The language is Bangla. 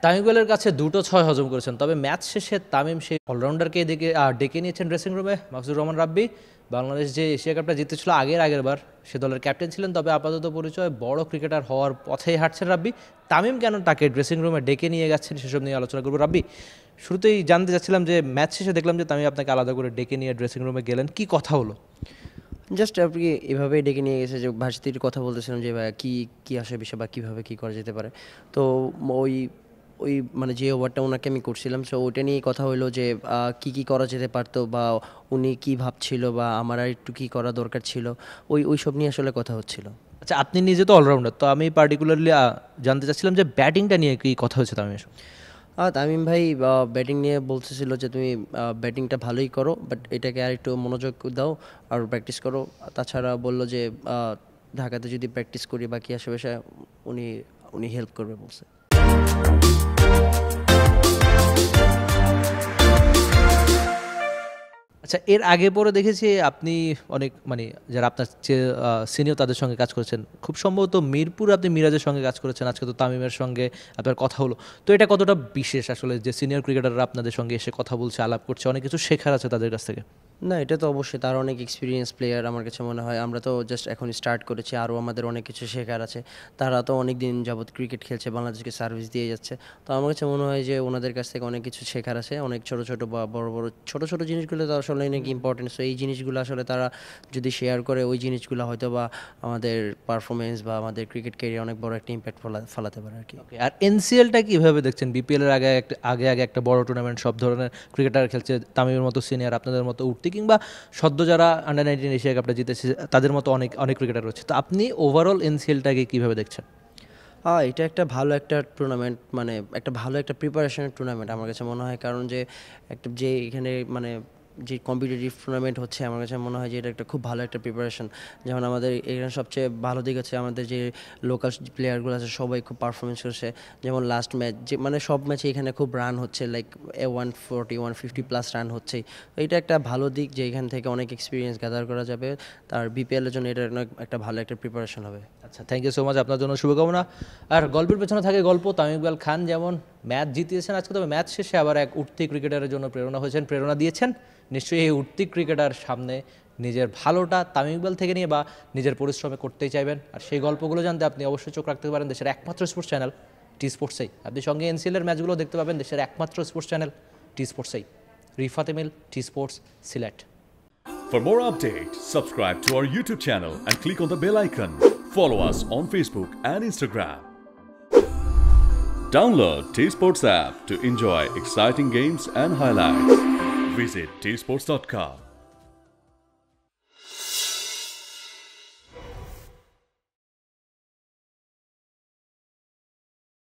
তামিম ইকবালের কাছে দুটো ৬ হজম করেছেন, তবে ম্যাচ শেষে তামিম সেই অলরাউন্ডারকে ডেকে নিয়েছেন ড্রেসিং রুমে। মাকসুদুর রহমান রাব্বি বাংলাদেশ যে এশিয়া কাপটা জিতেছিল আগের বার, সে দলের ক্যাপ্টেন ছিলেন, তবে আপাতত পরিচয় বড় ক্রিকেটার হওয়ার পথেই হাঁটছেন রাব্বি। তামিম কেন তাকে ড্রেসিং রুমে ডেকে নিয়ে গেছেন সেসব নিয়ে আলোচনা করবো। রাব্বি, শুরুতেই জানতে চাচ্ছিলাম যে ম্যাচ শেষে দেখলাম যে তামিম আপনাকে আলাদা করে ডেকে নিয়ে ড্রেসিং রুমে গেলেন, কি কথা হলো? জাস্ট আপনি এভাবেই ডেকে নিয়ে গেছে যে ভার্সিটির কথা বলতেছিলাম যে কী কী আসে বিষয় বা কীভাবে কী করা যেতে পারে। তো ওই ওই মানে যে ওভারটা ওনাকে আমি করছিলাম, সো ওইটা নিয়েই কথা হলো যে কী করা যেতে পারতো বা উনি কী ভাবছিল বা আমার আর একটু কী করা দরকার ছিল, ওই সব নিয়ে আসলে কথা হচ্ছিল। আচ্ছা, আপনি নিজে তো অলরাউন্ডার, তো আমি পার্টিকুলারলি জানতে চাচ্ছিলাম যে ব্যাটিংটা নিয়ে কি কথা হয়েছে তামিমের সঙ্গে? তামিম ভাই ব্যাটিং নিয়ে বলতেছিল যে তুমি ব্যাটিংটা ভালোই করো, বাট এটাকে আর একটু মনোযোগ দাও আর প্র্যাকটিস করো। তাছাড়া বলল যে ঢাকাতে যদি প্র্যাকটিস করি বাকি আশেপাশে উনি উনি হেল্প করবে বলছে। আচ্ছা, এর আগে পরে দেখেছি আপনি অনেক যারা আপনার চেয়ে সিনিয়র তাদের সঙ্গে কাজ করেছেন, খুব সম্ভবত মিরপুর আপনি মিরাজের সঙ্গে কাজ করেছেন, আজকে তো তামিমের সঙ্গে আপনার কথা হলো। তো এটা কতটা বিশেষ আসলে যে সিনিয়র ক্রিকেটাররা আপনাদের সঙ্গে এসে কথা বলছে, আলাপ করছে, অনেক কিছু শেখার আছে তাদের কাছ থেকে? না, এটা তো অবশ্যই, তার অনেক এক্সপিরিয়েন্স প্লেয়ার আমার কাছে মনে হয়। আমরা তো জাস্ট এখন স্টার্ট করেছি, আরও আমাদের অনেক কিছু শেখার আছে। তারা তো অনেক দিন যাবৎ ক্রিকেট খেলছে, বাংলাদেশকে সার্ভিস দিয়ে যাচ্ছে। তো আমার কাছে মনে হয় যে ওনাদের কাছ থেকে অনেক কিছু শেখার আছে, অনেক ছোট ছোট বা বড় বড় ছোট ছোট জিনিসগুলো তো আসলে অনেক ইম্পর্টেন্ট। সো এই জিনিসগুলো আসলে তারা যদি শেয়ার করে, ওই জিনিসগুলো হয়তো বা আমাদের পারফরমেন্স বা আমাদের ক্রিকেট ক্যারিয়ার অনেক বড় একটা ইম্প্যাক্ট ফেলাতে পারে আর কি। আর এনসিএলটা কীভাবে দেখছেন? বিপিএলের আগে একটা বড় টুর্নামেন্ট, সব ধরনের ক্রিকেটার খেলছে, তামিমের মতো সিনিয়র, আপনাদের মতো উঠতি কিংবা সদ্য যারা আন্ডার-19 এশিয়া কাপটা জিতেছে তাদের মতো অনেক ক্রিকেটার রয়েছে, তো আপনি ওভারঅল এনসিএলটাকে কীভাবে দেখছেন? এটা একটা ভালো একটা টুর্নামেন্ট, মানে একটা ভালো একটা প্রিপারেশনের টুর্নামেন্ট আমার কাছে মনে হয়। কারণ যে একটা যে এখানে মানে যে কম্পিটিটিভ টুর্নামেন্ট হচ্ছে, আমার কাছে মনে হয় যে এটা একটা খুব ভালো একটা প্রিপারেশন। যেমন আমাদের এখানে সবচেয়ে ভালো দিক হচ্ছে আমাদের যে লোকাল প্লেয়ারগুলো আছে সবাই খুব পারফরমেন্স করছে। যেমন লাস্ট ম্যাচ যে মানে সব ম্যাচে এখানে খুব রান হচ্ছে, লাইক 140-150 রান হচ্ছে। তো এটা একটা ভালো দিক যে এখান থেকে অনেক এক্সপিরিয়েন্স গ্যাদার করা যাবে। তার বিপিএলের জন্য এটা একটা ভালো একটা প্রিপারেশন হবে। আচ্ছা, থ্যাংক ইউ সো মাচ, আপনার জন্য শুভকামনা। আর গল্পের পেছনে থাকে গল্প। তামিম ইকবাল খান যেমন ম্যাচ জিতিয়েছেন আজকে, তবে ম্যাচ শেষে আবার এক উঠতি ক্রিকেটারের জন্য প্রেরণা দিয়েছেন। নিশ্চয়ই এই উঠতি ক্রিকেটার সামনে নিজের ভালোটা তামিম ইকবাল থেকে নিয়ে বা নিজের পরিশ্রমে করতেই চাইবেন। আর সেই গল্পগুলো জানতে আপনি অবশ্যই চোখ রাখতে পারেন দেশের একমাত্র স্পোর্টস চ্যানেল টি স্পোর্টসেই। আপনি সঙ্গে এনসিএলের ম্যাচগুলো দেখতে পাবেন দেশের একমাত্র স্পোর্টস চ্যানেল টি স্পোর্টসেই। Rifat Emil, T sports, Sylhet. For more updates, subscribe to our YouTube channel and click on the bell icon. Follow us on Facebook and Instagram. Download T-Sports app to enjoy exciting games and highlights. Visit tsports.com.